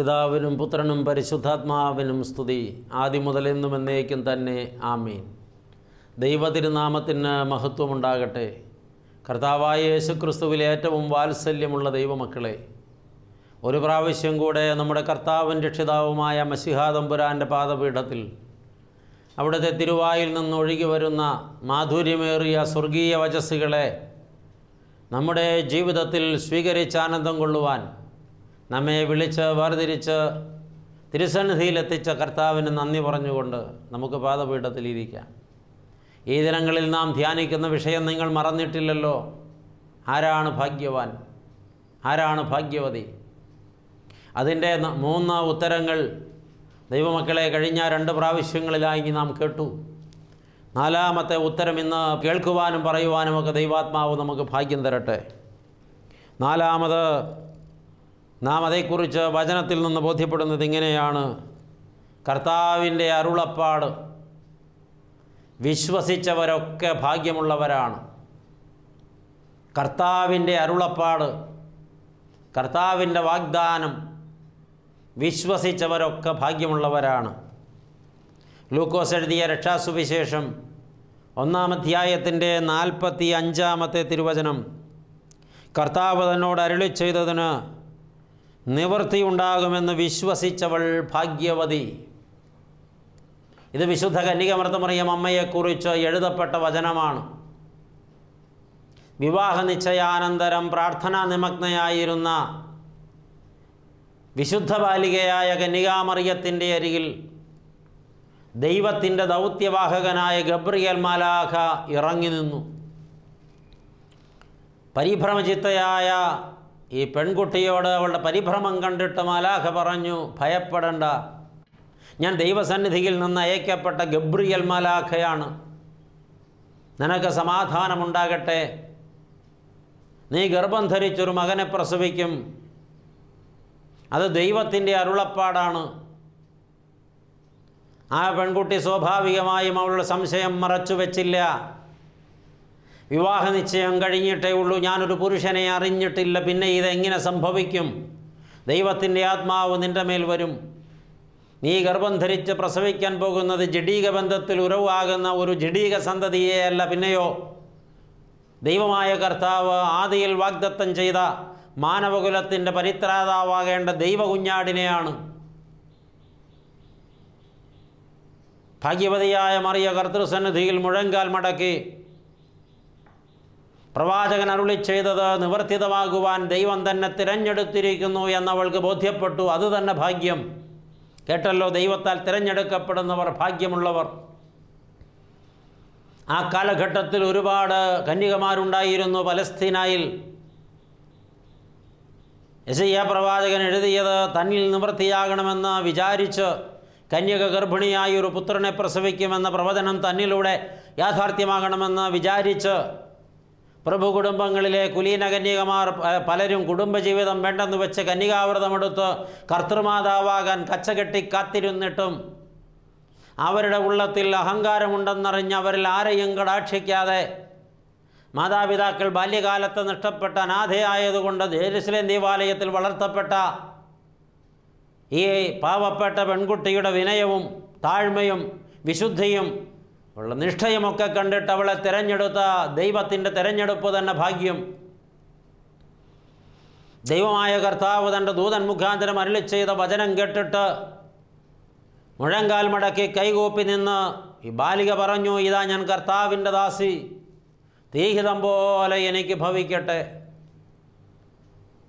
പിതാവിനും പുത്രനും പരിശുദ്ധാത്മാവിനും സ്തുതി, ആദ്യം മുതൽ എന്നും എന്നേക്കും തന്നെ. ആമീൻ. ദൈവതിരുനാമത്തിന് മഹത്വമുണ്ടാകട്ടെ. കർത്താവായ യേശുക്രിസ്തുവിൽ ഏറ്റവും വാത്സല്യമുള്ള ദൈവമക്കളെ, ഒരു പ്രാവശ്യം കൂടെ നമ്മുടെ കർത്താവും രക്ഷിതാവുമായ മശിഹാ തമ്പുരാൻ്റെ പാദപീഠത്തിൽ അവിടുത്തെ തിരുവായിൽ നിന്നൊഴുകി വരുന്ന മാധുര്യമേറിയ സ്വർഗീയ വചസ്സുകളെ നമ്മുടെ ജീവിതത്തിൽ സ്വീകരിച്ച് ആനന്ദം കൊള്ളുവാൻ നമ്മെ വിളിച്ച് വേർതിരിച്ച് തിരുസന്നിധിയിലെത്തിച്ച കർത്താവിന് നന്ദി പറഞ്ഞുകൊണ്ട് നമുക്ക് പാദപീഠത്തിലിരിക്കാം. ഈ ദിനങ്ങളിൽ നാം ധ്യാനിക്കുന്ന വിഷയം നിങ്ങൾ മറന്നിട്ടില്ലല്ലോ. ആരാണ് ഭാഗ്യവാൻ, ആരാണ് ഭാഗ്യവതി? അതിൻ്റെ 3 ഉത്തരങ്ങൾ ദൈവമക്കളെ കഴിഞ്ഞ 2 പ്രാവശ്യങ്ങളിലായി നാം കേട്ടു. 4ാമത്തെ ഉത്തരം ഇന്ന് കേൾക്കുവാനും പറയുവാനുമൊക്കെ ദൈവാത്മാവ് നമുക്ക് ഭാഗ്യം തരട്ടെ. 4ാമത് നാം അതേക്കുറിച്ച് വചനത്തിൽ നിന്ന് ബോധ്യപ്പെടുന്നത് ഇങ്ങനെയാണ്: കർത്താവിൻ്റെ അരുളപ്പാട് വിശ്വസിച്ചവരൊക്കെ ഭാഗ്യമുള്ളവരാണ്. കർത്താവിൻ്റെ അരുളപ്പാട്, കർത്താവിൻ്റെ വാഗ്ദാനം വിശ്വസിച്ചവരൊക്കെ ഭാഗ്യമുള്ളവരാണ്. ലൂക്കോസ് എഴുതിയ രക്ഷാസുവിശേഷം 1-ാം അധ്യായത്തിൻ്റെ 45-ാമത്തെ തിരുവചനം: കർത്താവ് തന്നോട് അരുളി ചെയ്തതിന് നിവൃത്തിയുണ്ടാകുമെന്ന് വിശ്വസിച്ചവൾ ഭാഗ്യവതി. ഇത് വിശുദ്ധ കന്യകമറിയം അമ്മയെക്കുറിച്ച് എഴുതപ്പെട്ട വചനമാണ്. വിവാഹ നിശ്ചയാനന്തരം പ്രാർത്ഥനാ നിമഗ്നയായിരുന്ന വിശുദ്ധ ബാലികയായ കന്യകാമറിയത്തിൻ്റെ അരികിൽ ദൈവത്തിൻ്റെ ദൗത്യവാഹകനായ ഗബ്രിയേൽ മാലാഖ ഇറങ്ങി നിന്നു. പരിഭ്രമചിത്തയായ ഈ പെൺകുട്ടിയോട് അവളുടെ പരിഭ്രമം കണ്ടിട്ട് മാലാഖ പറഞ്ഞു, ഭയപ്പെടേണ്ട, ഞാൻ ദൈവസന്നിധിയിൽ നിന്ന് അയക്കപ്പെട്ട ഗബ്രിയേൽ മാലാഖയാണ്. നിനക്ക് സമാധാനമുണ്ടാകട്ടെ, നീ ഗർഭം ധരിച്ചൊരു മകനെ പ്രസവിക്കും. അത് ദൈവത്തിൻ്റെ അരുളപ്പാടാണ്. ആ പെൺകുട്ടി സ്വാഭാവികമായും അവളുടെ സംശയം മറച്ചു വച്ചില്ല. വിവാഹ നിശ്ചയം കഴിഞ്ഞിട്ടേ ഉള്ളൂ, ഞാനൊരു പുരുഷനെ അറിഞ്ഞിട്ടില്ല, പിന്നെ ഇതെങ്ങനെ സംഭവിക്കും? ദൈവത്തിൻ്റെ ആത്മാവ് നിൻ്റെ മേൽ വരും. നീ ഗർഭം ധരിച്ച് പ്രസവിക്കാൻ പോകുന്നത് ജഡീക ബന്ധത്തിൽ ഉറവാകുന്ന ഒരു ജഡീക സന്തതിയെയല്ല, പിന്നെയോ ദൈവമായ കർത്താവ് ആദിയിൽ വാഗ്ദത്തം ചെയ്ത മാനവകുലത്തിൻ്റെ പരിത്രാതാവാകേണ്ട ദൈവകുഞ്ഞാടിനെയാണ്. ഭാഗ്യവതിയായ മറിയ കർത്തൃസന്നിധിയിൽ മുഴങ്കാൽ മടക്കി പ്രവാചകൻ അരുളി ചെയ്തത് നിവർത്തിതമാകുവാൻ ദൈവം തന്നെ തിരഞ്ഞെടുത്തിരിക്കുന്നു എന്നവൾക്ക് ബോധ്യപ്പെട്ടു. അതുതന്നെ ഭാഗ്യം. കേട്ടല്ലോ, ദൈവത്താൽ തിരഞ്ഞെടുക്കപ്പെടുന്നവർ ഭാഗ്യമുള്ളവർ. ആ കാലഘട്ടത്തിൽ ഒരുപാട് കന്യകമാരുണ്ടായിരുന്നു പലസ്തീനായിൽ. യെശയ്യാ പ്രവാചകൻ എഴുതിയത് തന്നിൽ നിവൃത്തിയാകണമെന്ന് വിചാരിച്ച് കന്യക ഗർഭിണിയായി ഒരു പുത്രനെ പ്രസവിക്കുമെന്ന പ്രവചനം തന്നിലൂടെ യാഥാർത്ഥ്യമാകണമെന്ന് വിചാരിച്ച് പ്രഭു കുടുംബങ്ങളിലെ കുലീന കന്യകമാർ പലരും കുടുംബജീവിതം വേണ്ടെന്ന് വെച്ച് കന്യകാവ്രതമെടുത്ത് കർത്തൃമാതാവാകാൻ കച്ചകെട്ടി കാത്തിരുന്നിട്ടും അവരുടെ ഉള്ളത്തിൽ അഹങ്കാരമുണ്ടെന്നറിഞ്ഞ് അവരിൽ ആരെയും കടാക്ഷിക്കാതെ മാതാപിതാക്കൾ ബാല്യകാലത്ത് നഷ്ടപ്പെട്ട അനാഥയായതുകൊണ്ട് ജെറുസലേം ദേവാലയത്തിൽ വളർത്തപ്പെട്ട ഈ പാവപ്പെട്ട പെൺകുട്ടിയുടെ വിനയവും താഴ്മയും വിശുദ്ധിയും ഉള്ള നിഷ്ഠയുമൊക്കെ കണ്ടിട്ട് അവളെ തിരഞ്ഞെടുത്ത ദൈവത്തിൻ്റെ തിരഞ്ഞെടുപ്പ് തന്നെ ഭാഗ്യം. ദൈവമായ കർത്താവ് തൻ്റെ ദൂതൻ മുഖാന്തരം അരുളി ചെയ്ത വചനം കേട്ടിട്ട് മുഴങ്കാൽ മടക്കി കൈകൂപ്പി നിന്ന് ഈ ബാലിക പറഞ്ഞു, ഇതാ ഞാൻ കർത്താവിൻ്റെ ദാസി, തീഹിതം പോലെ എനിക്ക് ഭവിക്കട്ടെ.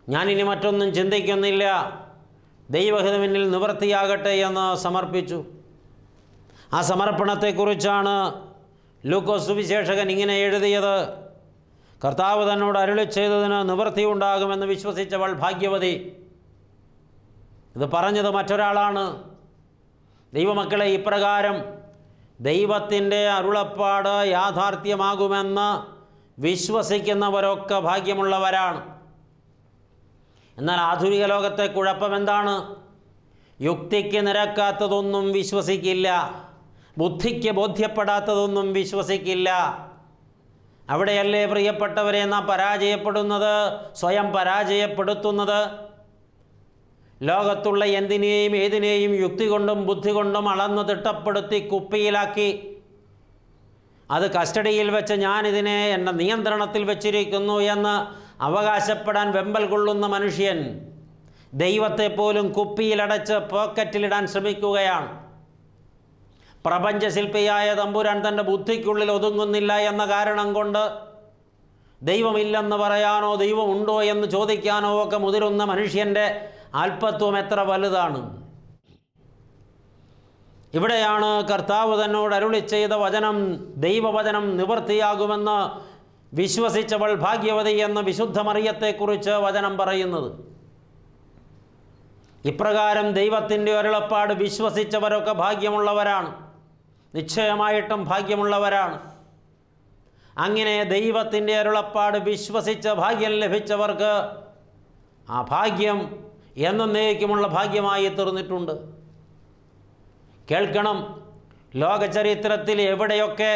ഞാനിനി മറ്റൊന്നും ചിന്തിക്കുന്നില്ല, ദൈവഹിതമെന്നിൽ നിവൃത്തിയാകട്ടെ എന്ന് സമർപ്പിച്ചു. ആ സമർപ്പണത്തെക്കുറിച്ചാണ് ലൂക്കോസ് സുവിശേഷകൻ ഇങ്ങനെ എഴുതിയത്: കർത്താവ് തന്നോട് അരുളി ചെയ്തതിന് നിവൃത്തിയുണ്ടാകുമെന്ന് വിശ്വസിച്ചവൾ ഭാഗ്യവതി. ഇത് പറഞ്ഞത് മറ്റൊരാളാണ്. ദൈവമക്കളെ, ഇപ്രകാരം ദൈവത്തിൻ്റെ അരുളപ്പാട് യാഥാർത്ഥ്യമാകുമെന്ന് വിശ്വസിക്കുന്നവരൊക്കെ ഭാഗ്യമുള്ളവരാണ്. എന്നാൽ ആധുനിക ലോകത്തെ കുഴപ്പമെന്താണ്? യുക്തിക്ക് നിരക്കാത്തതൊന്നും വിശ്വസിക്കില്ല, ബുദ്ധിക്ക് ബോധ്യപ്പെടാത്തതൊന്നും വിശ്വസിക്കില്ല. അവിടെയല്ലേ പ്രിയപ്പെട്ടവരെ നാം പരാജയപ്പെടുന്നത്, സ്വയം പരാജയപ്പെടുത്തുന്നത്? ലോകത്തുള്ള എന്തിനേയും ഏതിനേയും യുക്തി കൊണ്ടും ബുദ്ധി കൊണ്ടും അളന്ന് തിട്ടപ്പെടുത്തി കുപ്പിയിലാക്കി അത് കസ്റ്റഡിയിൽ വെച്ച് ഞാനിതിനെ എൻ്റെ നിയന്ത്രണത്തിൽ വെച്ചിരിക്കുന്നു എന്ന് അവകാശപ്പെടാൻ വെമ്പൽ കൊള്ളുന്ന മനുഷ്യൻ ദൈവത്തെ പോലും കുപ്പിയിലടച്ച് പോക്കറ്റിലിടാൻ ശ്രമിക്കുകയാണ്. പ്രപഞ്ചശില്പിയായ തമ്പുരാൻ തൻ്റെ ബുദ്ധിക്കുള്ളിൽ ഒതുങ്ങുന്നില്ല എന്ന കാരണം കൊണ്ട് ദൈവമില്ലെന്ന് പറയാനോ ദൈവമുണ്ടോ എന്ന് ചോദിക്കാനോ ഒക്കെ മുതിരുന്ന മനുഷ്യൻ്റെ അല്പത്വം എത്ര വലുതാണ്. ഇവിടെയാണ് കർത്താവ് തന്നോട് അരുളി ചെയ്ത വചനം, ദൈവവചനം നിവൃത്തിയാകുമെന്ന് വിശ്വസിച്ചവൾ ഭാഗ്യവതി എന്ന വിശുദ്ധ മറിയത്തെക്കുറിച്ച് വചനം പറയുന്നത്. ഇപ്രകാരം ദൈവത്തിൻ്റെ അരുളപ്പാട് വിശ്വസിച്ചവരൊക്കെ ഭാഗ്യമുള്ളവരാണ്, നിശ്ചയമായിട്ടും ഭാഗ്യമുള്ളവരാണ്. അങ്ങനെ ദൈവത്തിൻ്റെ അരുളപ്പാട് വിശ്വസിച്ച് ഭാഗ്യം ലഭിച്ചവർക്ക് ആ ഭാഗ്യം എന്നേക്കുമുള്ള ഭാഗ്യമായി തീർന്നിട്ടുണ്ട്. കേൾക്കണം, ലോകചരിത്രത്തിൽ എവിടെയൊക്കെ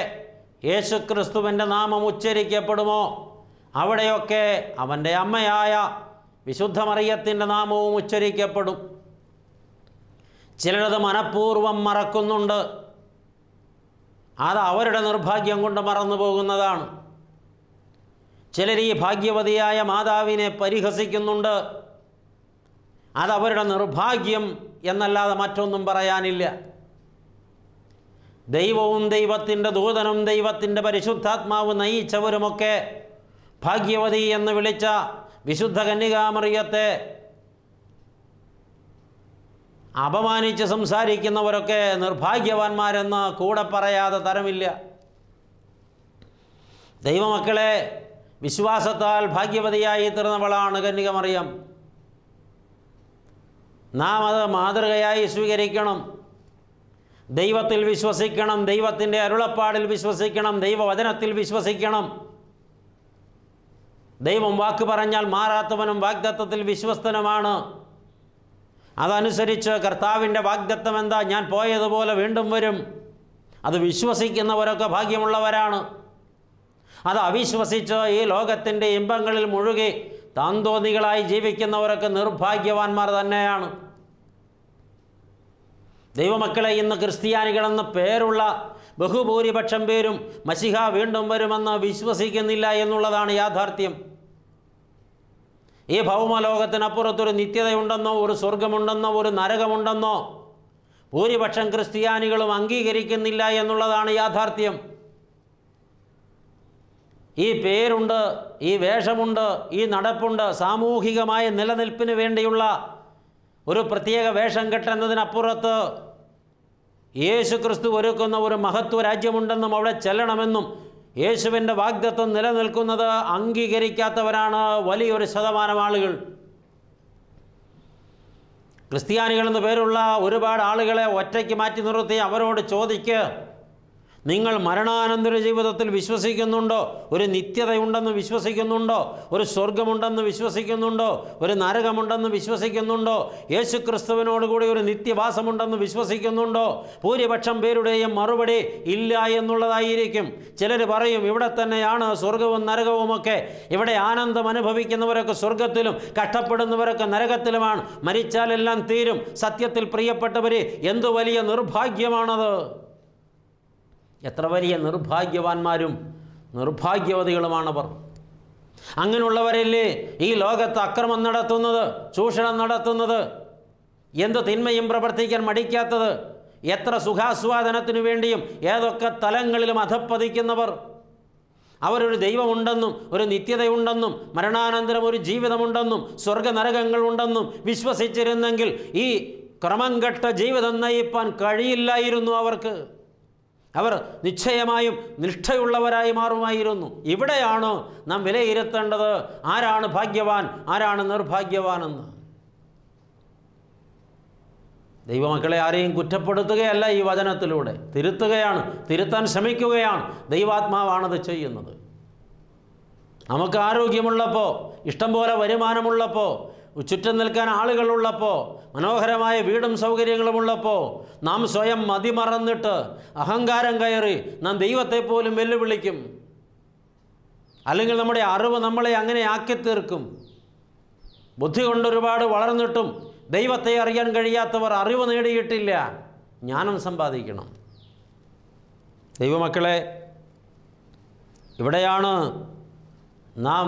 യേശുക്രിസ്തുവിൻ്റെ നാമം ഉച്ചരിക്കപ്പെടുമോ അവിടെയൊക്കെ അവൻ്റെ അമ്മയായ വിശുദ്ധ മറിയത്തിൻ്റെ നാമവും ഉച്ചരിക്കപ്പെടും. ചിലരത് മനഃപൂർവ്വം മറക്കുന്നുണ്ട്. അത് അവരുടെ നിർഭാഗ്യം കൊണ്ട് മറന്നു പോകുന്നതാണ്. ചിലർ ഈ ഭാഗ്യവതിയായ മാതാവിനെ പരിഹസിക്കുന്നുണ്ട്. അതവരുടെ നിർഭാഗ്യം എന്നല്ലാതെ മറ്റൊന്നും പറയാനില്ല. ദൈവവും ദൈവത്തിൻ്റെ ദൂതനും ദൈവത്തിൻ്റെ പരിശുദ്ധാത്മാവ് നയിച്ചവരുമൊക്കെ ഭാഗ്യവതി എന്ന് വിളിച്ച വിശുദ്ധ കന്യകാമറിയത്തെ അപമാനിച്ച് സംസാരിക്കുന്നവരൊക്കെ നിർഭാഗ്യവാന്മാരെന്ന് കൂടെ പറയാതെ തരമില്ല. ദൈവമക്കളെ, വിശ്വാസത്താൽ ഭാഗ്യവതിയായി തീർന്നവളാണ് കന്യകമറിയം. നാം അത് മാതൃകയായി സ്വീകരിക്കണം. ദൈവത്തിൽ വിശ്വസിക്കണം, ദൈവത്തിൻ്റെ അരുളപ്പാടിൽ വിശ്വസിക്കണം, ദൈവവചനത്തിൽ വിശ്വസിക്കണം. ദൈവം വാക്ക് പറഞ്ഞാൽ മാറാത്തവനും വാഗ്ദത്തത്തിൽ വിശ്വസ്തനുമാണ്. അതനുസരിച്ച് കർത്താവിൻ്റെ വാഗ്ദത്തം എന്താ? ഞാൻ പോയതുപോലെ വീണ്ടും വരും. അത് വിശ്വസിക്കുന്നവരൊക്കെ ഭാഗ്യമുള്ളവരാണ്. അത് അവിശ്വസിച്ച് ഈ ലോകത്തിൻ്റെ ഇമ്പങ്ങളിൽ മുഴുകി താന്തോന്നികളായി ജീവിക്കുന്നവരൊക്കെ നിർഭാഗ്യവാന്മാർ തന്നെയാണ്. ദൈവമക്കളെ, ഇന്ന് ക്രിസ്ത്യാനികളെന്ന് പേരുള്ള ബഹുഭൂരിപക്ഷം പേരും മശിഹ വീണ്ടും വരുമെന്ന് വിശ്വസിക്കുന്നില്ല എന്നുള്ളതാണ് യാഥാർത്ഥ്യം. ഈ ഭൗമലോകത്തിനപ്പുറത്തൊരു നിത്യതയുണ്ടെന്നോ ഒരു സ്വർഗമുണ്ടെന്നോ ഒരു നരകമുണ്ടെന്നോ ഭൂരിപക്ഷം ക്രിസ്ത്യാനികളും അംഗീകരിക്കുന്നില്ല എന്നുള്ളതാണ് യാഥാർത്ഥ്യം. ഈ പേരുണ്ട്, ഈ വേഷമുണ്ട്, ഈ നടപ്പുണ്ട്, സാമൂഹികമായ നിലനിൽപ്പിന് വേണ്ടിയുള്ള ഒരു പ്രത്യേക വേഷം കെട്ടുന്നതിനപ്പുറത്ത് യേശു ക്രിസ്തു ഒരുക്കുന്ന ഒരു മഹത്വ രാജ്യമുണ്ടെന്നും അവിടെ ചെല്ലണമെന്നും യേശുവിൻ്റെ വാഗ്ദത്തം നിലനിൽക്കുന്നത് അംഗീകരിക്കാത്തവരാണ് വലിയൊരു ശതമാനം ആളുകൾ. ക്രിസ്ത്യാനികളെന്ന് പേരുള്ള ഒരുപാട് ആളുകളെ ഒറ്റയ്ക്ക് മാറ്റി നിർത്തി അവരോട് ചോദിക്കുക, നിങ്ങൾ മരണാനന്തര ജീവിതത്തിൽ വിശ്വസിക്കുന്നുണ്ടോ? ഒരു നിത്യതയുണ്ടെന്ന് വിശ്വസിക്കുന്നുണ്ടോ? ഒരു സ്വർഗമുണ്ടെന്ന് വിശ്വസിക്കുന്നുണ്ടോ? ഒരു നരകമുണ്ടെന്ന് വിശ്വസിക്കുന്നുണ്ടോ? യേശു ക്രിസ്തുവിനോടുകൂടി ഒരു നിത്യവാസമുണ്ടെന്ന് വിശ്വസിക്കുന്നുണ്ടോ? ഭൂരിപക്ഷം പേരുടെയും മറുപടി ഇല്ല എന്നുള്ളതായിരിക്കും. ചിലർ പറയും ഇവിടെ തന്നെയാണ് സ്വർഗവും നരകവുമൊക്കെ, ഇവിടെ ആനന്ദം അനുഭവിക്കുന്നവരൊക്കെ സ്വർഗത്തിലും കഷ്ടപ്പെടുന്നവരൊക്കെ നരകത്തിലുമാണ്, മരിച്ചാലെല്ലാം തീരും. സത്യത്തിൽ പ്രിയപ്പെട്ടവരെ, എന്തു വലിയ നിർഭാഗ്യമാണത്! എത്ര വലിയ നിർഭാഗ്യവാന്മാരും നിർഭാഗ്യവതികളുമാണവർ. അങ്ങനെയുള്ളവരല്ലേ ഈ ലോകത്ത് അക്രമം നടത്തുന്നത്, ചൂഷണം നടത്തുന്നത്, എന്ത് തിന്മയും പ്രവർത്തിക്കാൻ മടിക്കാത്തത്, എത്ര സുഖാസ്വാദനത്തിനു വേണ്ടിയും ഏതൊക്കെ തലങ്ങളിലും അധപ്പതിക്കുന്നവർ. അവരൊരു ദൈവമുണ്ടെന്നും ഒരു നിത്യതയുണ്ടെന്നും മരണാനന്തരം ഒരു ജീവിതമുണ്ടെന്നും സ്വർഗനരകങ്ങളുണ്ടെന്നും വിശ്വസിച്ചിരുന്നെങ്കിൽ ഈ ക്രമം കെട്ട ജീവിതം നയിപ്പാൻ കഴിയില്ലായിരുന്നു അവർക്ക്. അവർ നിശ്ചയമായും നിഷ്ഠയുള്ളവരായി മാറുമായിരുന്നു. ഇവിടെയാണ് നാം വിലയിരുത്തേണ്ടത് ആരാണ് ഭാഗ്യവാൻ, ആരാണ് നിർഭാഗ്യവാനെന്ന്. ദൈവമക്കളെ, ആരെയും കുറ്റപ്പെടുത്തുകയല്ല ഈ വചനത്തിലൂടെ, തിരുത്തുകയാണ്, തിരുത്താൻ ശ്രമിക്കുകയാണ്. ദൈവാത്മാവാണത് ചെയ്യുന്നത്. നമുക്ക് ആരോഗ്യമുള്ളപ്പോൾ, ഇഷ്ടം പോലെ വരുമാനമുള്ളപ്പോൾ, ചുറ്റും നിൽക്കാൻ ആളുകളുള്ളപ്പോൾ, മനോഹരമായ വീടും സൗകര്യങ്ങളുമുള്ളപ്പോൾ നാം സ്വയം മതിമറന്നിട്ട് അഹങ്കാരം കയറി നാം ദൈവത്തെ പോലും വെല്ലുവിളിക്കും. അല്ലെങ്കിൽ നമ്മുടെ അറിവ് നമ്മളെ അങ്ങനെ ആക്കി തീർക്കും. ബുദ്ധി കൊണ്ടൊരുപാട് വളർന്നിട്ടും ദൈവത്തെ അറിയാൻ കഴിയാത്തവർ അറിവ് നേടിയിട്ടില്ല. ജ്ഞാനം സമ്പാദിക്കണം. ദൈവമക്കളെ, ഇവിടെയാണ് നാം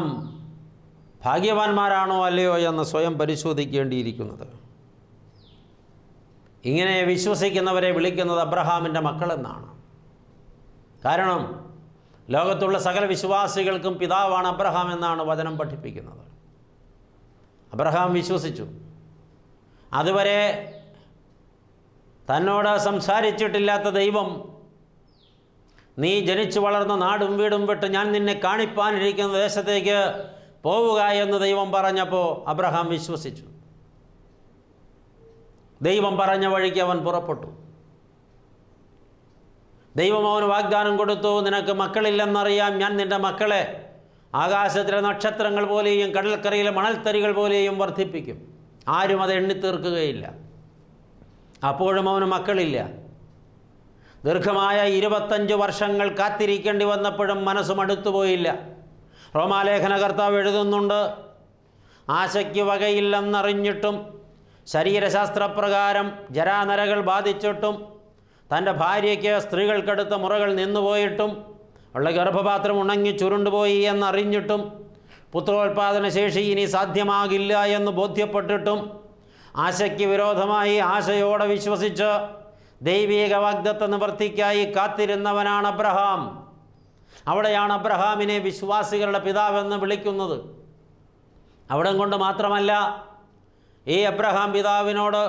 ഭാഗ്യവാന്മാരാണോ അല്ലയോ എന്ന് സ്വയം പരിശോധിക്കേണ്ടിയിരിക്കുന്നത്. ഇങ്ങനെ വിശ്വസിക്കുന്നവരെ വിളിക്കുന്നത് അബ്രഹാമിൻ്റെ മക്കളെന്നാണ്. കാരണം ലോകത്തുള്ള സകല വിശ്വാസികൾക്കും പിതാവാണ് അബ്രഹാം എന്നാണ് വചനം പഠിപ്പിക്കുന്നത്. അബ്രഹാം വിശ്വസിച്ചു. അതുവരെ തന്നോട് സംസാരിച്ചിട്ടില്ലാത്ത ദൈവം, നീ ജനിച്ചു വളർന്ന നാടും വീടും വിട്ട് ഞാൻ നിന്നെ കാണിപ്പാനിരിക്കുന്ന ദേശത്തേക്ക് പോവുക എന്ന് ദൈവം പറഞ്ഞപ്പോൾ അബ്രഹാം വിശ്വസിച്ചു. ദൈവം പറഞ്ഞ വഴിക്ക് അവൻ പുറപ്പെട്ടു. ദൈവം അവന് വാഗ്ദാനം കൊടുത്തു, നിനക്ക് മക്കളില്ലെന്നറിയാം, ഞാൻ നിൻ്റെ മക്കളെ ആകാശത്തിലെ നക്ഷത്രങ്ങൾ പോലെയും കടൽക്കരയിലെ മണൽത്തരികൾ പോലെയും വർദ്ധിപ്പിക്കും. ആരും അത് എണ്ണിത്തീർക്കുകയില്ല. അപ്പോഴും അവന് മക്കളില്ല. ദീർഘമായ 25 വർഷങ്ങൾ കാത്തിരിക്കേണ്ടി വന്നപ്പോഴും മനസ്സ് മടുത്തുപോയില്ല. റോമാലേഖന കർത്താവ് എഴുതുന്നുണ്ട്, ആശയ്ക്ക് വകയില്ലെന്നറിഞ്ഞിട്ടും ശരീരശാസ്ത്രപ്രകാരം ജരാനരകൾ ബാധിച്ചിട്ടും തൻ്റെ ഭാര്യയ്ക്ക് സ്ത്രീകൾക്കടുത്ത മുറകൾ നിന്നുപോയിട്ടും ഉള്ള ഗർഭപാത്രം ഉണങ്ങി ചുരുണ്ടുപോയി എന്നറിഞ്ഞിട്ടും പുത്രോത്പാദന ശേഷി ഇനി സാധ്യമാകില്ല എന്ന് ബോധ്യപ്പെട്ടിട്ടും ആശയ്ക്ക് വിരോധമായി ആശയോടെ വിശ്വസിച്ച് ദൈവിക വാഗ്ദത്ത നിവർത്തിക്കായി കാത്തിരുന്നവനാണ് അബ്രഹാം. അവിടെയാണ് അബ്രഹാമിനെ വിശ്വാസികളുടെ പിതാവെന്ന് വിളിക്കുന്നത്. അവിടെ കൊണ്ട് മാത്രമല്ല, ഈ അബ്രഹാം പിതാവിനോട്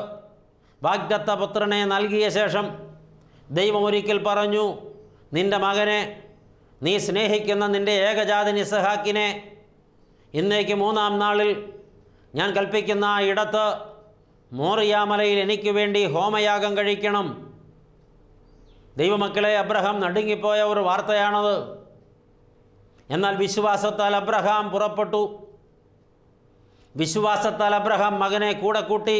വാഗ്ദത്ത പുത്രനെ നൽകിയ ശേഷം ദൈവം ഒരിക്കൽ പറഞ്ഞു, നിൻ്റെ മകനെ, നീ സ്നേഹിക്കുന്ന നിൻ്റെ ഏകജാതൻ ഇസ്ഹാക്കിനെ ഇന്നേക്ക് 3-ാം നാളിൽ ഞാൻ കൽപ്പിക്കുന്ന ആ ഇടത്ത് മോറിയാമലയിൽ എനിക്ക് വേണ്ടി ഹോമയാഗം കഴിക്കണം. ദൈവമക്കളെ, അബ്രഹാം നടുങ്ങിപ്പോയ ഒരു വാർത്തയാണത്. എന്നാൽ വിശ്വാസത്താൽ അബ്രഹാം പുറപ്പെട്ടു. വിശ്വാസത്താൽ അബ്രഹാം മകനെ കൂടെ കൂട്ടി.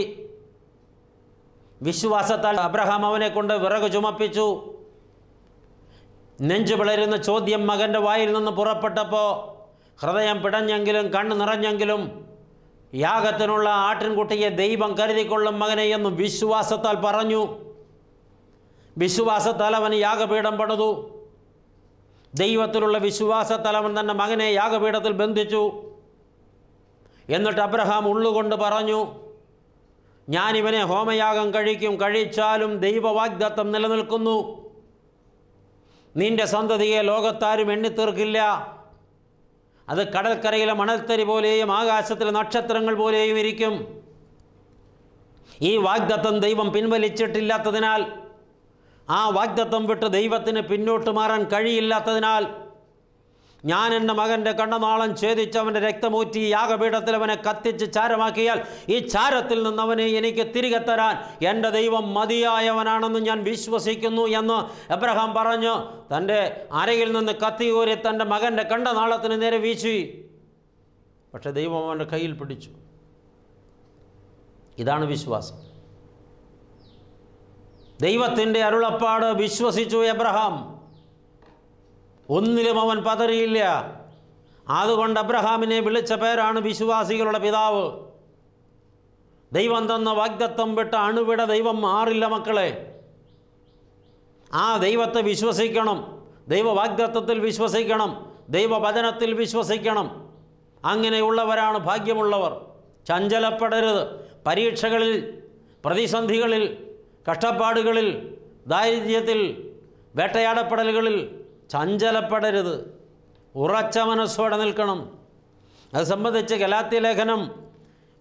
വിശ്വാസത്താൽ അബ്രഹാം അവനെ കൊണ്ട് വിറക് ചുമപ്പിച്ചു. നെഞ്ചു പിളരുന്ന ചോദ്യം മകൻ്റെ വായിൽ നിന്ന് പുറപ്പെട്ടപ്പോൾ ഹൃദയം പിടഞ്ഞെങ്കിലും കണ്ണ് നിറഞ്ഞെങ്കിലും യാഗത്തിനുള്ള ആട്ടിൻകുട്ടിയെ ദൈവം കരുതിക്കൊള്ളും മകനെ എന്ന് വിശ്വാസത്താൽ പറഞ്ഞു. വിശ്വാസത്താൽ അവൻ യാഗപീഠം പണിതു. ദൈവത്തിലുള്ള വിശ്വാസത്താൽ അവൻ തൻ്റെ മകനെ യാഗപീഠത്തിൽ ബന്ധിച്ചു. എന്നിട്ട് അബ്രഹാം ഉള്ളുകൊണ്ട് പറഞ്ഞു, ഞാനിവനെ ഹോമയാഗം കഴിക്കും, കഴിച്ചാലും ദൈവവാഗ്ദത്തം നിലനിൽക്കുന്നു. നിന്റെ സന്തതിയെ ലോകത്താരും എണ്ണിത്തീർക്കില്ല. അത് കടൽക്കരയിലെ മണൽത്തരി പോലെയും ആകാശത്തിലെ നക്ഷത്രങ്ങൾ പോലെയും ഇരിക്കും. ഈ വാഗ്ദത്തം ദൈവം പിൻവലിച്ചിട്ടില്ലാത്തതിനാൽ, ആ വാഗ്ദത്തം വിട്ട് ദൈവത്തിന് പിന്നോട്ട് മാറാൻ കഴിയില്ലാത്തതിനാൽ, ഞാൻ എൻ്റെ മകൻ്റെ കണ്ണനാളം ഛേദിച്ച് അവൻ്റെ രക്തമൂറ്റി യാഗപീഠത്തിൽ അവനെ കത്തിച്ച് ചാരമാക്കിയാൽ ഈ ചാരത്തിൽ നിന്ന് അവനെ എനിക്ക് തിരികെ തരാൻ എൻ്റെ ദൈവം മതിയായവനാണെന്ന് ഞാൻ വിശ്വസിക്കുന്നു എന്ന് അബ്രഹാം പറഞ്ഞു തൻ്റെ അരയിൽ നിന്ന് കത്തി കോരി തൻ്റെ മകൻ്റെ കണ്ണനാളത്തിന് നേരെ വീശി. പക്ഷെ ദൈവം അവൻ്റെ കയ്യിൽ പിടിച്ചു. ഇതാണ് വിശ്വാസം. ദൈവത്തിൻ്റെ അരുളപ്പാട് വിശ്വസിച്ചു അബ്രഹാം. ഒന്നിലും അവൻ പതറിയില്ല. അതുകൊണ്ട് അബ്രഹാമിനെ വിളിച്ച പേരാണ് വിശ്വാസികളുടെ പിതാവ്. ദൈവം തന്ന വാഗ്ദത്തം വിട്ട അണുവിട ദൈവം മാറില്ല മക്കളെ. ആ ദൈവത്തെ വിശ്വസിക്കണം. ദൈവവാഗ്ദത്തത്തിൽ വിശ്വസിക്കണം. ദൈവവചനത്തിൽ വിശ്വസിക്കണം. അങ്ങനെയുള്ളവരാണ് ഭാഗ്യമുള്ളവർ. ചഞ്ചലപ്പെടരുത്. പരീക്ഷകളിൽ, പ്രതിസന്ധികളിൽ, കഷ്ടപ്പാടുകളിൽ, ദാരിദ്ര്യത്തിൽ, വേട്ടയാടപ്പെടലുകളിൽ ചഞ്ചലപ്പെടരുത്. ഉറച്ച മനസ്സോടെ നിൽക്കണം. അത് സംബന്ധിച്ച് ഗലാത്യ ലേഖനം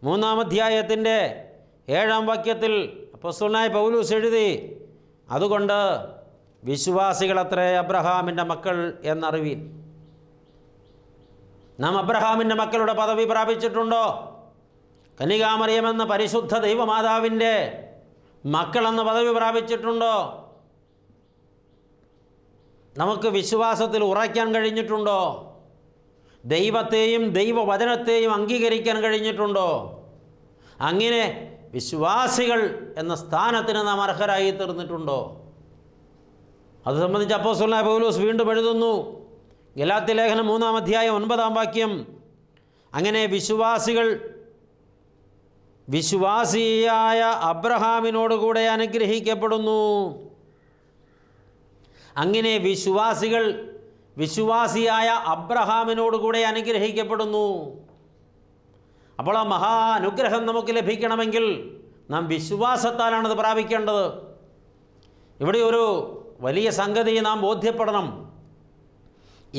3-ാം അധ്യായത്തിൻ്റെ 7-ാം വാക്യത്തിൽ അപ്പോസ്തലനായ പൗലോസ് എഴുതി, അതുകൊണ്ട് വിശ്വാസികളത്രേ അബ്രഹാമിൻ്റെ മക്കൾ എന്നറിവീൻ. നാം അബ്രഹാമിൻ്റെ മക്കളുടെ പദവി പ്രാപിച്ചിട്ടുണ്ടോ? കന്യകാമറിയമെന്ന പരിശുദ്ധ ദൈവമാതാവിൻ്റെ മക്കളെന്ന പദവി പ്രാപിച്ചിട്ടുണ്ടോ? നമുക്ക് വിശ്വാസത്തിൽ ഉറയ്ക്കാൻ കഴിഞ്ഞിട്ടുണ്ടോ? ദൈവത്തെയും ദൈവവചനത്തെയും അംഗീകരിക്കാൻ കഴിഞ്ഞിട്ടുണ്ടോ? അങ്ങനെ വിശ്വാസികൾ എന്ന സ്ഥാനത്തിന് നാം അർഹരായി തീർന്നിട്ടുണ്ടോ? അത് സംബന്ധിച്ച് അപ്പോസ്തലനായ പൗലോസ് വീണ്ടും എഴുതുന്നു. ഗലാത്യ ലേഖനം 3-ാം അധ്യായം 9-ാം വാക്യം, അങ്ങനെ വിശ്വാസികൾ വിശ്വാസിയായ അബ്രഹാമിനോടുകൂടെ അനുഗ്രഹിക്കപ്പെടുന്നു. അങ്ങനെ വിശ്വാസിയായ അബ്രഹാമിനോടുകൂടെ അനുഗ്രഹിക്കപ്പെടുന്നു. അപ്പോൾ ആ മഹാ അനുഗ്രഹം നമുക്ക് ലഭിക്കണമെങ്കിൽ നാം വിശ്വാസത്താലാണത് പ്രാപിക്കേണ്ടത്. ഇവിടെ ഒരു വലിയ സംഗതി നാം ബോധ്യപ്പെടണം.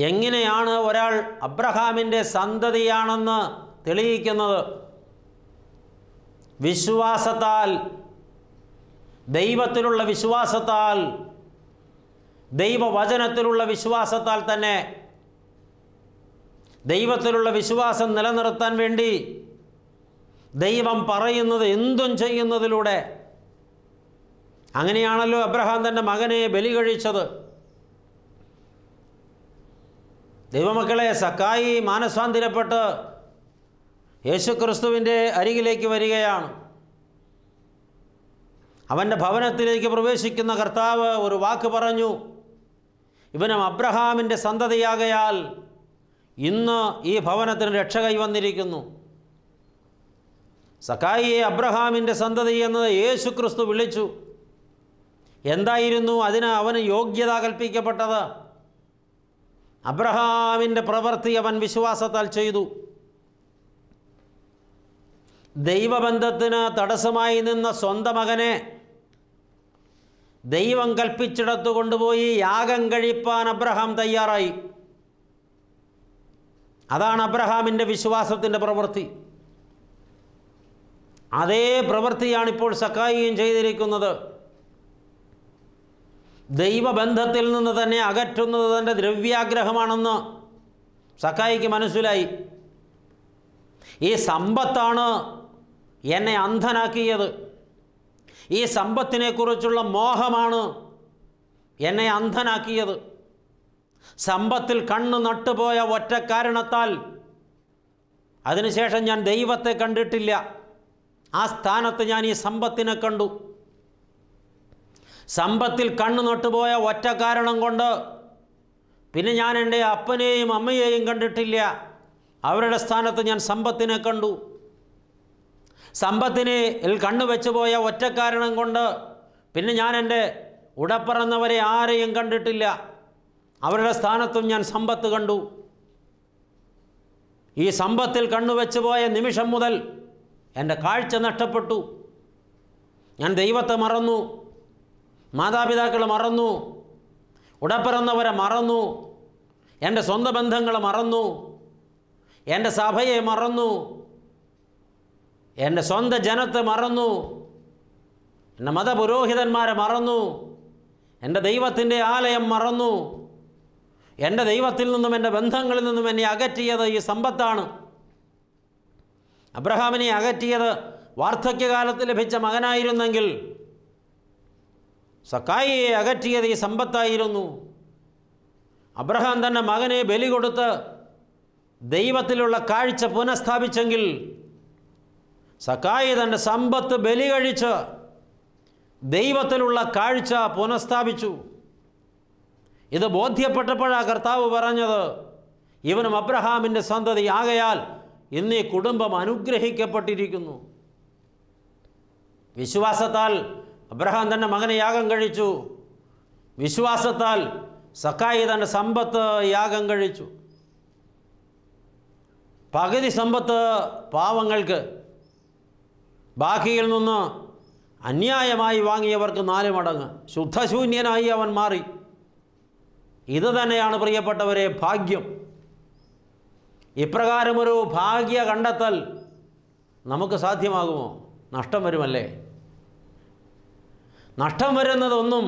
എങ്ങനെയാണ് ഒരാൾ അബ്രഹാമിൻ്റെ സന്തതിയാണെന്ന് തെളിയിക്കുന്നത്? വിശ്വാസത്താൽ, ദൈവത്തിലുള്ള വിശ്വാസത്താൽ, ദൈവവചനത്തിലുള്ള വിശ്വാസത്താൽ തന്നെ. ദൈവത്തിലുള്ള വിശ്വാസം നിലനിർത്താൻ വേണ്ടി ദൈവം പറയുന്നത് എന്തും ചെയ്യുന്നതിലൂടെ. അങ്ങനെയാണല്ലോ അബ്രഹാം തൻ്റെ മകനെ ബലി കഴിച്ചത്. ദൈവമക്കളെ, സക്കായി മാനസാന്തരപ്പെട്ട് യേശുക്രിസ്തുവിൻ്റെ അരികിലേക്ക് വരികയാണ്. അവൻ്റെ ഭവനത്തിലേക്ക് പ്രവേശിക്കുന്ന കർത്താവ് ഒരു വാക്ക് പറഞ്ഞു, ഇവനും അബ്രഹാമിൻ്റെ സന്തതിയാകയാൽ ഇന്ന് ഈ ഭവനത്തിന് രക്ഷ കൈവന്നിരിക്കുന്നു. സക്കായിയെ അബ്രഹാമിൻ്റെ സന്തതി എന്ന് യേശുക്രിസ്തു വിളിച്ചു. എന്തായിരുന്നു അവന് യോഗ്യത കൽപ്പിക്കപ്പെട്ടത്? അബ്രഹാമിൻ്റെ പ്രവൃത്തി അവൻ വിശ്വാസത്താൽ ചെയ്തു. ദൈവബന്ധത്തിന് തടസ്സമായി നിന്ന സ്വന്തം മകനെ ദൈവം കൽപ്പിച്ചിടത്തു കൊണ്ടുപോയി യാഗം കഴിപ്പാൻ അബ്രഹാം തയ്യാറായി. അതാണ് അബ്രഹാമിൻ്റെ വിശ്വാസത്തിൻ്റെ പ്രവൃത്തി. അതേ പ്രവൃത്തിയാണിപ്പോൾ സക്കായിയും ചെയ്തിരിക്കുന്നത്. ദൈവബന്ധത്തിൽ നിന്ന് തന്നെ അകറ്റുന്നത് തൻ്റെ ദ്രവ്യാഗ്രഹമാണെന്ന് സക്കായിക്ക് മനസ്സിലായി. ഈ സമ്പത്താണ് എന്നെ അന്ധനാക്കിയത്. ഈ സമ്പത്തിനെക്കുറിച്ചുള്ള മോഹമാണ് എന്നെ അന്ധനാക്കിയത്. സമ്പത്തിൽ കണ്ണ് നട്ടുപോയ ഒറ്റ കാരണത്താൽ അതിനുശേഷം ഞാൻ ദൈവത്തെ കണ്ടിട്ടില്ല. ആ സ്ഥാനത്ത് ഞാൻ ഈ സമ്പത്തിനെ കണ്ടു. സമ്പത്തിൽ കണ്ണ് നട്ടുപോയ ഒറ്റ കാരണം കൊണ്ട് പിന്നെ ഞാൻ എൻ്റെ അപ്പനെയും അമ്മയെയും കണ്ടിട്ടില്ല. അവരുടെ സ്ഥാനത്ത് ഞാൻ സമ്പത്തിനെ കണ്ടു. സമ്പത്തിനെ കണ്ണു വെച്ച് പോയ ഒറ്റ കാരണം കൊണ്ട് പിന്നെ ഞാൻ എൻ്റെ ഉടപ്പിറന്നവരെ ആരെയും കണ്ടിട്ടില്ല. അവരുടെ സ്ഥാനത്തും ഞാൻ സമ്പത്ത് കണ്ടു. ഈ സമ്പത്തിൽ കണ്ണുവെച്ച് പോയ നിമിഷം മുതൽ എൻ്റെ കാഴ്ച നഷ്ടപ്പെട്ടു. ഞാൻ ദൈവത്തെ മറന്നു, മാതാപിതാക്കളെ മറന്നു, ഉടപ്പിറന്നവരെ മറന്നു, എൻ്റെ സ്വന്തം ബന്ധങ്ങളെ മറന്നു, എൻ്റെ സഭയെ മറന്നു, എൻ്റെ സ്വന്തം ജനത്തെ മറന്നു, എൻ്റെ മതപുരോഹിതന്മാരെ മറന്നു, എൻ്റെ ദൈവത്തിൻ്റെ ആലയം മറന്നു. എൻ്റെ ദൈവത്തിൽ നിന്നും എൻ്റെ ബന്ധങ്ങളിൽ നിന്നും എന്നെ അകറ്റിയത് ഈ സമ്പത്താണ്. അബ്രഹാമിനെ അകറ്റിയത് വാർദ്ധക്യകാലത്ത് ലഭിച്ച മകനായിരുന്നെങ്കിൽ സക്കായിയെ അകറ്റിയത് ഈ സമ്പത്തായിരുന്നു. അബ്രഹാം തൻ്റെ മകനെ ബലി കൊടുത്ത് ദൈവത്തിലുള്ള കാഴ്ച പുനഃസ്ഥാപിച്ചെങ്കിൽ സക്കായി തൻ്റെ സമ്പത്ത് ബലി കഴിച്ച് ദൈവത്തിലുള്ള കാഴ്ച പുനഃസ്ഥാപിച്ചു. ഇത് ബോധ്യപ്പെട്ടപ്പോഴാണ് കർത്താവ് പറഞ്ഞത്, ഇവനും അബ്രഹാമിൻ്റെ സന്തതി ആകയാൽ ഇന്ന് ഈ കുടുംബം അനുഗ്രഹിക്കപ്പെട്ടിരിക്കുന്നു. വിശ്വാസത്താൽ അബ്രഹാം തൻ്റെ മകനെ യാഗം കഴിച്ചു. വിശ്വാസത്താൽ സക്കായി തൻ്റെ സമ്പത്ത് യാഗം കഴിച്ചു. പകുതി സമ്പത്ത് പാവങ്ങൾക്ക്, ബാക്കിയിൽ നിന്ന് അന്യായമായി വാങ്ങിയവർക്ക് 4 മടങ്ങ്. ശുദ്ധശൂന്യനായി അവൻ മാറി. ഇത് തന്നെയാണ് പ്രിയപ്പെട്ടവരെ ഭാഗ്യം. ഇപ്രകാരമൊരു ഭാഗ്യ കണ്ടെത്തൽ നമുക്ക് സാധ്യമാകുമോ? നഷ്ടം വരുമല്ലേ. നഷ്ടം വരുന്നതൊന്നും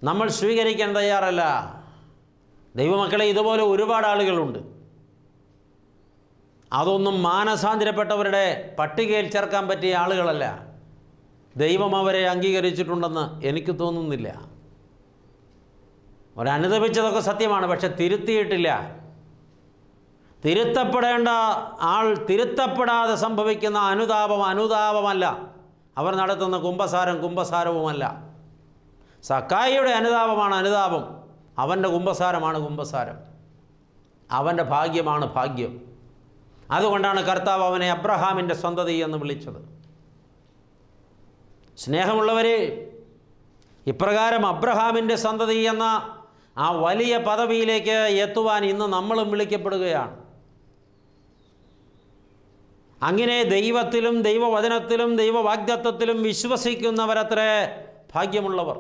നമ്മൾ സ്വീകരിക്കാൻ തയ്യാറല്ല. ദൈവമക്കളെ, ഇതുപോലെ ഒരുപാട് ആളുകളുണ്ട്. അതൊന്നും മാനസാന്തരപ്പെട്ടവരുടെ പട്ടികയിൽ ചേർക്കാൻ പറ്റിയ ആളുകളല്ല. ദൈവം അവരെ അംഗീകരിച്ചിട്ടുണ്ടെന്ന് എനിക്ക് തോന്നുന്നില്ല. അവരനുദപിച്ചതൊക്കെ സത്യമാണ്, പക്ഷെ തിരുത്തിയിട്ടില്ല. തിരുത്തപ്പെടേണ്ട ആൾ തിരുത്തപ്പെടാതെ സംഭവിക്കുന്ന അനുതാപമല്ല. അവർ നടത്തുന്ന കുമ്പസാരവുമല്ല. സക്കായിയുടെ അനുതാപമാണ് അനുതാപം. അവൻ്റെ കുമ്പസാരമാണ് കുമ്പസാരം. അവൻ്റെ ഭാഗ്യമാണ് ഭാഗ്യം. അതുകൊണ്ടാണ് കർത്താവ് അവനെ അബ്രഹാമിൻ്റെ സന്തതി എന്ന് വിളിച്ചത്. സ്നേഹമുള്ളവരെ, ഇപ്രകാരം അബ്രഹാമിൻ്റെ സന്തതി എന്ന ആ വലിയ പദവിയിലേക്ക് എത്തുവാൻ ഇന്ന് നമ്മളും വിളിക്കപ്പെടുകയാണ്. അങ്ങനെ ദൈവത്തിലും ദൈവവചനത്തിലും ദൈവവാഗ്ദത്തത്തിലും വിശ്വസിക്കുന്നവരത്രേ ഭാഗ്യമുള്ളവർ.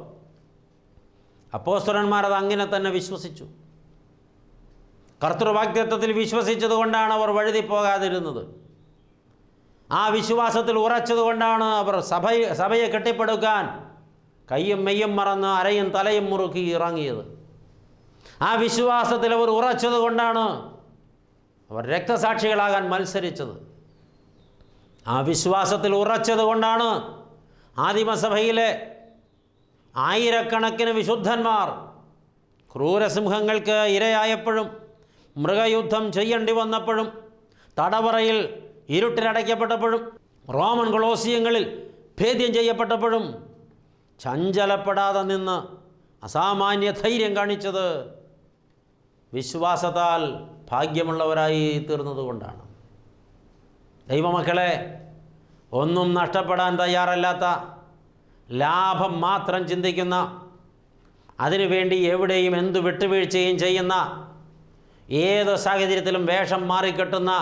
അപ്പോസ്തലന്മാരത് അങ്ങനെ തന്നെ വിശ്വസിച്ചു. കർത്തൃവാഗ്ദത്തത്തിൽ വിശ്വസിച്ചതുകൊണ്ടാണ് അവർ വഴുതിപ്പോകാതിരുന്നത്. ആ വിശ്വാസത്തിൽ ഉറച്ചതുകൊണ്ടാണ് അവർ സഭയെ കെട്ടിപ്പടുക്കാൻ കയ്യും മെയ്യും മറന്ന് അരയും തലയും മുറുക്കി ഇറങ്ങിയത്. ആ വിശ്വാസത്തിൽ അവർ ഉറച്ചതുകൊണ്ടാണ് അവർ രക്തസാക്ഷികളാകാൻ മത്സരിച്ചത്. ആ വിശ്വാസത്തിൽ ഉറച്ചതുകൊണ്ടാണ് ആദിമസഭയിലെ ആയിരക്കണക്കിന് വിശുദ്ധന്മാർ ക്രൂരസിംഹങ്ങൾക്ക് ഇരയായപ്പോഴും മൃഗയുദ്ധം ചെയ്യേണ്ടി വന്നപ്പോഴും തടവറയിൽ ഇരുട്ടിലടയ്ക്കപ്പെട്ടപ്പോഴും റോമൻ കൊളോസിയങ്ങളിൽ ഭേദ്യം ചെയ്യപ്പെട്ടപ്പോഴും ചഞ്ചലപ്പെടാതെ നിന്ന് അസാമാന്യ ധൈര്യം കാണിച്ചത് വിശ്വാസത്താൽ ഭാഗ്യമുള്ളവരായി തീർന്നതുകൊണ്ടാണ്. ദൈവമക്കളെ, ഒന്നും നഷ്ടപ്പെടാൻ തയ്യാറല്ലാത്ത, ലാഭം മാത്രം ചിന്തിക്കുന്ന, അതിനുവേണ്ടി എവിടെയും എന്തു വിട്ടുവീഴ്ചയും ചെയ്യുന്ന, ഏത് സാഹചര്യത്തിലും വേഷം മാറിക്കെട്ടുന്ന,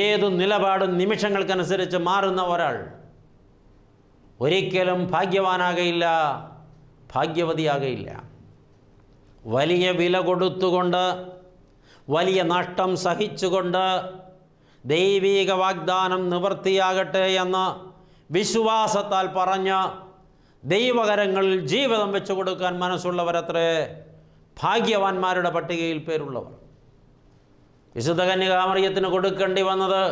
ഏതു നിലപാടും നിമിഷങ്ങൾക്കനുസരിച്ച് മാറുന്ന ഒരാൾ ഒരിക്കലും ഭാഗ്യവാനാകയില്ല, ഭാഗ്യവതിയാകയില്ല. വലിയ വില കൊടുത്തുകൊണ്ട്, വലിയ നഷ്ടം സഹിച്ചുകൊണ്ട് ദൈവീക വാഗ്ദാനം നിവൃത്തിയാകട്ടെ എന്ന് വിശ്വാസത്താൽ പറഞ്ഞ് ദൈവകരങ്ങളിൽ ജീവിതം വെച്ചു കൊടുക്കാൻ മനസ്സുള്ളവരത്രേ ഭാഗ്യവാന്മാരുടെ പട്ടികയിൽ പേരുള്ളവർ. വിശുദ്ധ കന്യകാമറിയത്തിന് കൊടുക്കേണ്ടി വന്നത്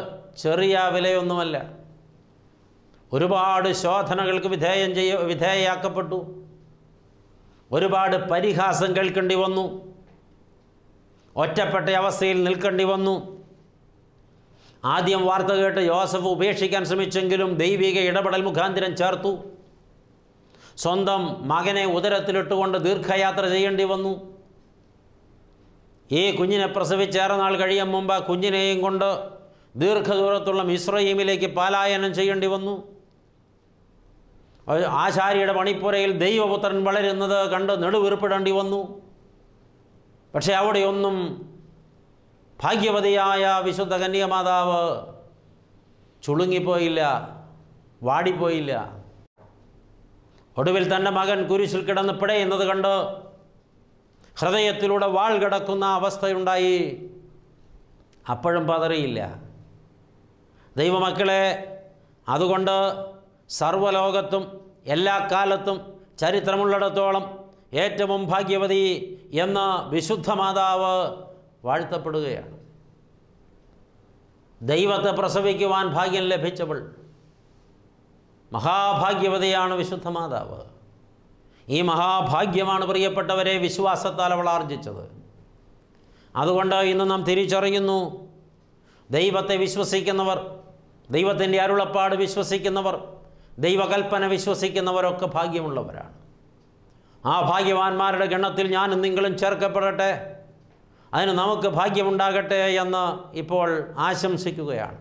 ചെറിയ വിലയൊന്നുമല്ല. ഒരുപാട് ശോധനകൾക്ക് വിധേയയാക്കപ്പെട്ടു. ഒരുപാട് പരിഹാസം കേൾക്കേണ്ടി വന്നു. ഒറ്റപ്പെട്ട അവസ്ഥയിൽ നിൽക്കേണ്ടി വന്നു. ആദ്യം വാർത്ത കേട്ട് യോസഫ് ഉപേക്ഷിക്കാൻ ശ്രമിച്ചെങ്കിലും ദൈവിക ഇടപെടൽ മുഖാന്തരം ചേർത്തു. സ്വന്തം മകനെ ഉദരത്തിലിട്ടുകൊണ്ട് ദീർഘയാത്ര ചെയ്യേണ്ടി വന്നു. ഈ കുഞ്ഞിനെ പ്രസവിച്ചേറെ നാൾ കഴിയും മുമ്പ് കുഞ്ഞിനെയും കൊണ്ട് ദീർഘദൂരത്തുള്ള മിസ്രയീമിലേക്ക് പലായനം ചെയ്യേണ്ടി വന്നു. ആശാരിയുടെ പണിപ്പുരയിൽ ദൈവപുത്രൻ വളരുന്നത് കണ്ട് നെടുവീർപ്പിടേണ്ടി വന്നു. പക്ഷേ അവിടെയൊന്നും ഭാഗ്യവതിയായ വിശുദ്ധ കന്യകമാതാവ് ചുളുങ്ങിപ്പോയില്ല, വാടിപ്പോയില്ല. ഒടുവിൽ തൻ്റെ മകൻ കുരിശിൽ കിടന്ന് പിടയുന്നത് കണ്ട് ഹൃദയത്തിലൂടെ വാൾ കിടക്കുന്ന അവസ്ഥയുണ്ടായി. അപ്പോഴും പതറിയില്ല. ദൈവമക്കളെ, അതുകൊണ്ട് സർവ്വലോകത്തും എല്ലാ കാലത്തും ചരിത്രമുള്ളിടത്തോളം ഏറ്റവും ഭാഗ്യവതി എന്ന വിശുദ്ധ മാതാവ് വാഴ്ത്തപ്പെടുകയാണ്. ദൈവത്തെ പ്രസവിക്കുവാൻ ഭാഗ്യം ലഭിച്ചവൾ മഹാഭാഗ്യവതിയാണ് വിശുദ്ധ മാതാവ്. ഈ മഹാഭാഗ്യമാണ് പ്രിയപ്പെട്ടവരെ വിശ്വാസത്താൽ അവൾ ആർജിച്ചത്. അതുകൊണ്ട് ഇന്ന് നാം തിരിച്ചറിയുന്നു, ദൈവത്തെ വിശ്വസിക്കുന്നവർ, ദൈവത്തിൻ്റെ അരുളപ്പാട് വിശ്വസിക്കുന്നവർ, ദൈവകൽപ്പന വിശ്വസിക്കുന്നവരൊക്കെ ഭാഗ്യമുള്ളവരാണ്. ആ ഭാഗ്യവാന്മാരുടെ ഗണത്തിൽ ഞാനും നിങ്ങളും ചേർക്കപ്പെടട്ടെ. അതിന് നമുക്ക് ഭാഗ്യമുണ്ടാകട്ടെ എന്ന് ഇപ്പോൾ ആശംസിക്കുകയാണ്.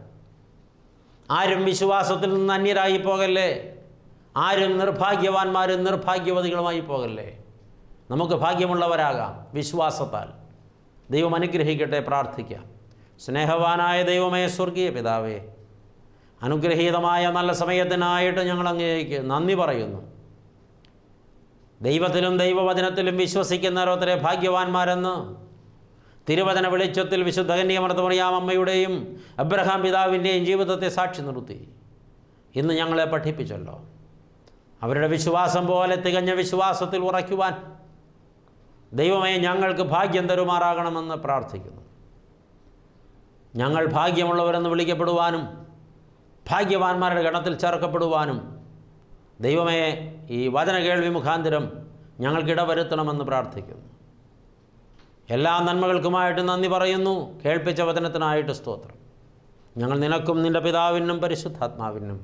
ആരും വിശ്വാസത്തിൽ നിന്ന് അന്യരായി പോകല്ലേ. ആരും നിർഭാഗ്യവാന്മാരും നിർഭാഗ്യവതികളുമായി പോകല്ലേ. നമുക്ക് ഭാഗ്യമുള്ളവരാകാം വിശ്വാസത്താൽ. ദൈവം അനുഗ്രഹിക്കട്ടെ. പ്രാർത്ഥിക്കാം. സ്നേഹവാനായ ദൈവമേ, സ്വർഗീയ പിതാവേ, അനുഗ്രഹീതമായ നല്ല സമയത്തിനായിട്ട് ഞങ്ങൾ അങ്ങേക്ക് നന്ദി പറയുന്നു. ദൈവത്തിലും ദൈവവചനത്തിലും വിശ്വസിക്കുന്നവരൊത്തിരി ഭാഗ്യവാന്മാരെന്ന് തിരുവചന വെളിച്ചത്തിൽ വിശുദ്ധ കന്യകമറിയാം അമ്മയുടെയും അബ്രഹാം പിതാവിൻ്റെയും ജീവിതത്തെ സാക്ഷി നിർത്തി ഇന്ന് ഞങ്ങളെ പഠിപ്പിച്ചല്ലോ. അവരുടെ വിശ്വാസം പോലെ തികഞ്ഞ വിശ്വാസത്തിൽ ഉറയ്ക്കുവാൻ ദൈവമേ ഞങ്ങൾക്ക് ഭാഗ്യം തരുമാറാകണമെന്ന് പ്രാർത്ഥിക്കുന്നു. ഞങ്ങൾ ഭാഗ്യമുള്ളവരെന്ന് വിളിക്കപ്പെടുവാനും ഭാഗ്യവാന്മാരുടെ ഗണത്തിൽ ചേർക്കപ്പെടുവാനും ദൈവമേ ഈ വചന കേൾവി മുഖാന്തരം ഞങ്ങൾക്കിടവരുത്തണമെന്ന് പ്രാർത്ഥിക്കുന്നു. എല്ലാ നന്മകൾക്കുമായിട്ട് നന്ദി പറയുന്നു. കേൾപ്പിച്ച വചനത്തിനായിട്ട് സ്തോത്രം. ഞങ്ങൾ നിനക്കും നിൻ്റെ പിതാവിനും പരിശുദ്ധാത്മാവിനും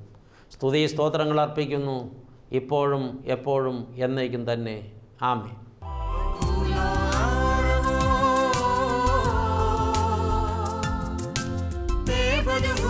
സ്തുതി സ്തോത്രങ്ങൾ അർപ്പിക്കുന്നു, ഇപ്പോഴും എപ്പോഴും എന്നേക്കും തന്നെ. ആമേൻ. ഒരു